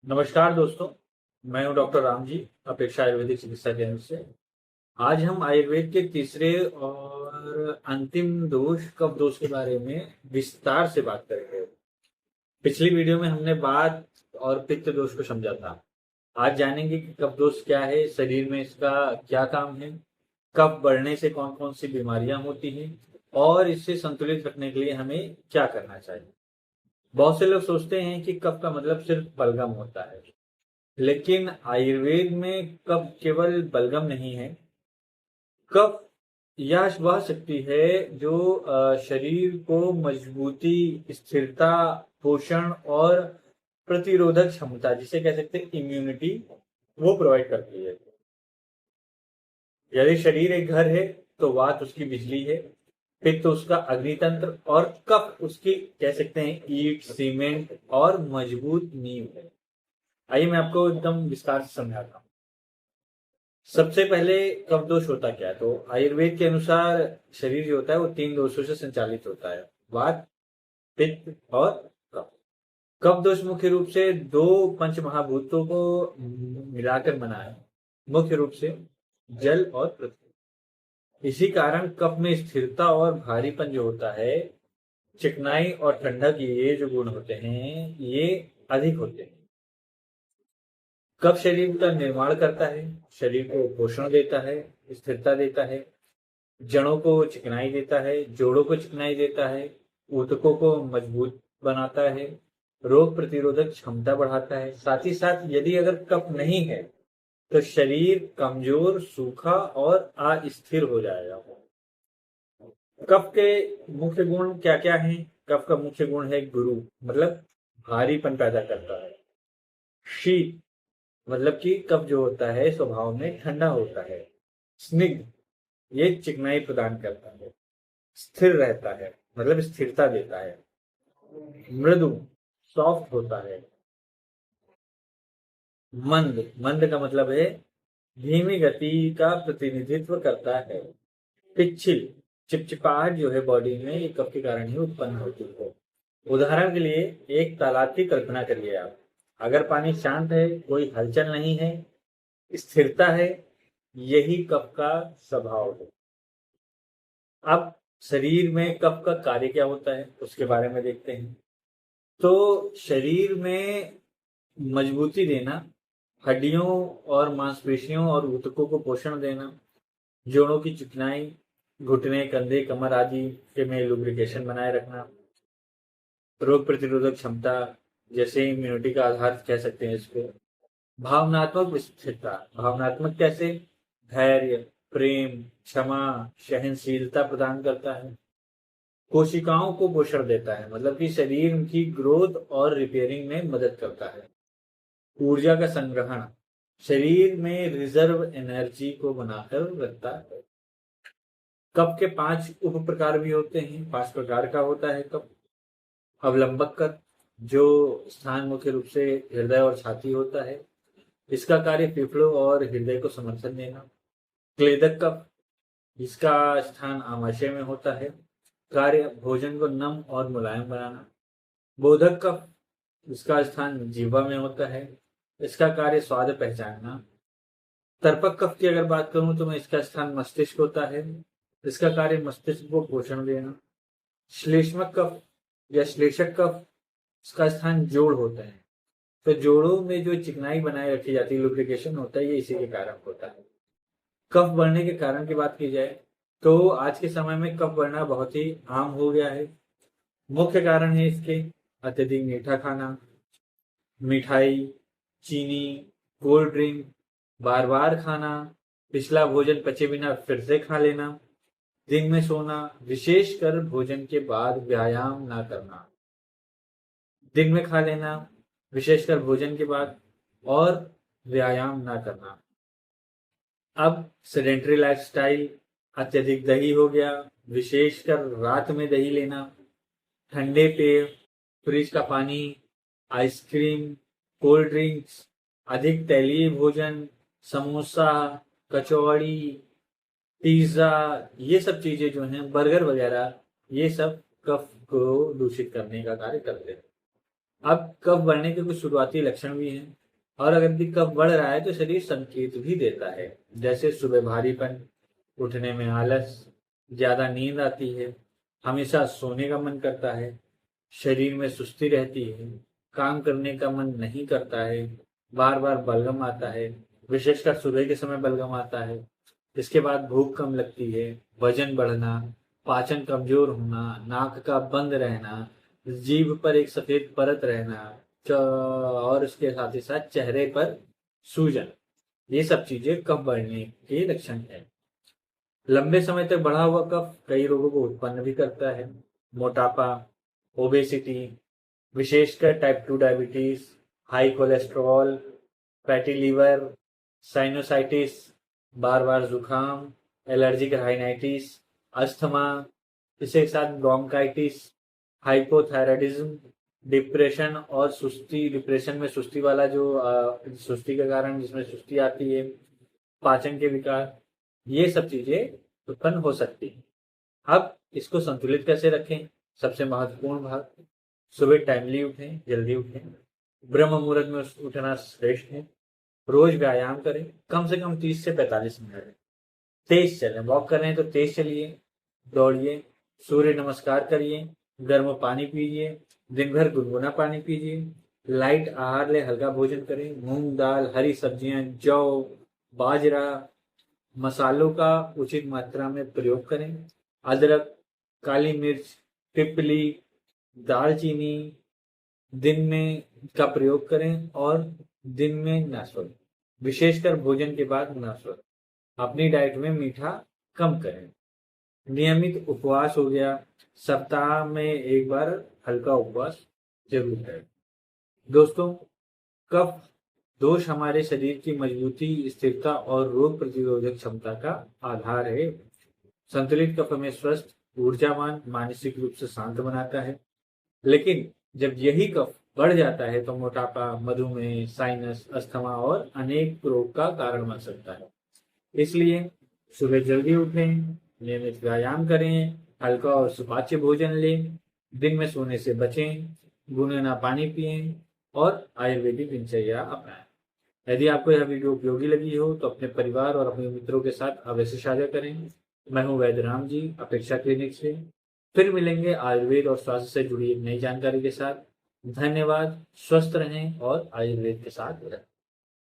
नमस्कार दोस्तों। मैं हूं डॉक्टर राम जी, अपेक्षा आयुर्वेदिक चिकित्सा केंद्र से। आज हम आयुर्वेद के तीसरे और अंतिम दोष कफ दोष के बारे में विस्तार से बात करेंगे। पिछली वीडियो में हमने वात और पित्त दोष को समझा था। आज जानेंगे कि कफ दोष क्या है, शरीर में इसका क्या काम है, कफ बढ़ने से कौन कौन सी बीमारियां होती हैं और इसे संतुलित रखने के लिए हमें क्या करना चाहिए। बहुत से लोग सोचते हैं कि कफ का मतलब सिर्फ बलगम होता है, लेकिन आयुर्वेद में कफ केवल बलगम नहीं है। कफ यह वह शक्ति है जो शरीर को मजबूती, स्थिरता, पोषण और प्रतिरोधक क्षमता, जिसे कह सकते हैं इम्यूनिटी, वो प्रोवाइड करती है। यदि शरीर एक घर है तो वात उसकी बिजली है, पित्त उसका अग्नितंत्र और कफ उसकी कह सकते हैं ईंट, सीमेंट और मजबूत नींव है। आइए मैं आपको एकदम विस्तार से समझाता हूँ। सबसे पहले कफ दोष होता क्या है? तो आयुर्वेद के अनुसार शरीर जो होता है वो तीन दोषों से संचालित होता है: वात, पित्त और कफ। कफ दोष मुख्य रूप से दो पंच महाभूतों को मिलाकर बना है, मुख्य रूप से जल और पृथ्वी। इसी कारण कफ में स्थिरता और भारीपन जो होता है, चिकनाई और ठंडक, ये जो गुण होते हैं ये अधिक होते हैं। कफ शरीर का निर्माण करता है, शरीर को पोषण देता है, स्थिरता देता है, जड़ों को चिकनाई देता है, जोड़ों को चिकनाई देता है, ऊतकों को मजबूत बनाता है, रोग प्रतिरोधक क्षमता बढ़ाता है। साथ ही साथ यदि अगर कफ नहीं है तो शरीर कमजोर, सूखा और अस्थिर हो जाएगा। कफ के मुख्य गुण क्या क्या हैं? कफ का मुख्य गुण है गुरु, मतलब भारीपन पैदा करता है। शीत, मतलब कि कफ जो होता है स्वभाव में ठंडा होता है। स्निग्ध, ये चिकनाई प्रदान करता है। स्थिर रहता है, मतलब स्थिरता देता है। मृदु, सॉफ्ट होता है। मंद, मंद का मतलब है धीमी गति का प्रतिनिधित्व करता है। पिच्छिल, चिपचिपाहट जो है बॉडी में, ये कफ के कारण ही उत्पन्न होती है। उदाहरण के लिए एक तालाब की कल्पना करिए आप। अगर पानी शांत है, कोई हलचल नहीं है, स्थिरता है, यही कफ का स्वभाव है। अब शरीर में कफ का कार्य क्या होता है उसके बारे में देखते हैं। तो शरीर में मजबूती देना, हड्डियों और मांसपेशियों और ऊतकों को पोषण देना, जोड़ों की चिकनाई, घुटने, कंधे, कमर आदि के में लुब्रिकेशन बनाए रखना, रोग प्रतिरोधक क्षमता, जैसे इम्यूनिटी का आधार कह सकते हैं इसको। भावनात्मक स्थिरता, भावनात्मक कैसे? धैर्य, प्रेम, क्षमा, सहनशीलता प्रदान करता है। कोशिकाओं को पोषण देता है, मतलब कि शरीर की ग्रोथ और रिपेयरिंग में मदद करता है। ऊर्जा का संग्रहण, शरीर में रिजर्व एनर्जी को बनाकर रखता है। कफ के 5 उप प्रकार भी होते हैं, 5 प्रकार का होता है कफ। अवलंबक कफ, जो स्थान मुख्य रूप से हृदय और छाती होता है, इसका कार्य फेफड़ों और हृदय को समर्थन देना। क्लेदक कफ, जिसका स्थान आमाशय में होता है, कार्य भोजन को नम और मुलायम बनाना। बोधक कफ, इसका स्थान जीवा में होता है, इसका कार्य स्वाद पहचानना। तर्पक कफ की अगर बात करूं तो मैं इसका स्थान मस्तिष्क होता है, इसका कार्य मस्तिष्क को पोषण देना। श्लेष्मक कफ या श्लेषक कफ, इसका स्थान जोड़ होता है, तो जोड़ों में जो चिकनाई बनाए रखी जाती है, लुब्रिकेशन होता है, ये इसी के कारण होता है। कफ बढ़ने के कारण की बात की जाए तो आज के समय में कफ बढ़ना बहुत ही आम हो गया है। मुख्य कारण है इसके अत्यधिक मीठा खाना, मिठाई, चीनी, कोल्ड ड्रिंक, बार बार खाना, पिछला भोजन पचे बिना फिर से खा लेना, दिन में सोना, विशेषकर भोजन के बाद व्यायाम ना करना, दिन में खा लेना विशेषकर भोजन के बाद, और व्यायाम ना करना। अब सेडेंटरी लाइफस्टाइल, अत्यधिक दही हो गया, विशेषकर रात में दही लेना, ठंडे पेय, फ्रिज का पानी, आइसक्रीम, कोल्ड ड्रिंक्स, अधिक तैलीय भोजन, समोसा, कचौड़ी, पिज्जा, ये सब चीजें जो हैं, बर्गर वगैरह, ये सब कफ को दूषित करने का कार्य करते हैं। अब कफ बढ़ने के कुछ शुरुआती लक्षण भी हैं, और अगर भी कफ बढ़ रहा है तो शरीर संकेत भी देता है, जैसे सुबह भारीपन, उठने में आलस, ज्यादा नींद आती है, हमेशा सोने का मन करता है, शरीर में सुस्ती रहती है, काम करने का मन नहीं करता है, बार बार बलगम आता है, विशेषकर सुबह के समय बलगम आता है। इसके बाद भूख कम लगती है, वजन बढ़ना, पाचन कमजोर होना, नाक का बंद रहना, जीभ पर एक सफेद परत रहना, और उसके साथ ही साथ चेहरे पर सूजन, ये सब चीजें कफ बढ़ने के लक्षण है। लंबे समय तक बढ़ा हुआ कफ कई रोगों को उत्पन्न भी करता है। मोटापा, ओबेसिटी, विशेषकर type 2 diabetes, high cholesterol, fatty liver, sinusitis, बार बार जुकाम, एलर्जिक राइनाइटिस, अस्थमा, इसके साथ ब्रोंकाइटिस, हाइपोथायराइडिज्म, डिप्रेशन और सुस्ती, डिप्रेशन में सुस्ती वाला जो सुस्ती के कारण जिसमें सुस्ती आती है, पाचन के विकार, ये सब चीजें उत्पन्न हो सकती हैं। अब इसको संतुलित कैसे रखें? सबसे महत्वपूर्ण भाग, सुबह टाइमली उठें, जल्दी उठें, ब्रह्म मुहूर्त में उठना श्रेष्ठ है। रोज व्यायाम करें, कम से कम 30 से 45 मिनट। तेज चलें, वॉक कर रहे हैं तो तेज चलिए, दौड़िए, सूर्य नमस्कार करिए, गर्म पानी पीजिए, दिन भर गुनगुना पानी पीजिए, लाइट आहार ले, हल्का भोजन करें, मूंग दाल, हरी सब्जियां, जौ, बाजरा, मसालों का उचित मात्रा में प्रयोग करें, अदरक, काली मिर्च, पिपली, दालचीनी दिन में का प्रयोग करें, और दिन में ना सोएं, विशेषकर भोजन के बाद ना सोएं। अपनी डाइट में मीठा कम करें। नियमित उपवास हो गया, सप्ताह में एक बार हल्का उपवास जरूर करें। दोस्तों, कफ दोष हमारे शरीर की मजबूती, स्थिरता और रोग प्रतिरोधक क्षमता का आधार है। संतुलित कफ हमें स्वस्थ, ऊर्जावान, मानसिक रूप से शांत बनाता है। लेकिन जब यही कफ बढ़ जाता है तो मोटापा, मधुमेह, साइनस, अस्थमा और अनेक रोग का कारण बन सकता है। इसलिए सुबह जल्दी उठें, नियमित व्यायाम करें, हल्का और सुपाच्य भोजन लें, दिन में सोने से बचें, गुनगुना पानी पिएं और आयुर्वेदिक दिनचर्या अपनाएं। यदि आपको यह वीडियो उपयोगी लगी हो तो अपने परिवार और अपने मित्रों के साथ अवश्य साझा करें। मैं हूं वैद्य राम जी, अपेक्षा क्लिनिक से। फिर मिलेंगे आयुर्वेद और स्वास्थ्य से जुड़ी एक नई जानकारी के साथ। धन्यवाद। स्वस्थ रहें और आयुर्वेद के साथ रहें।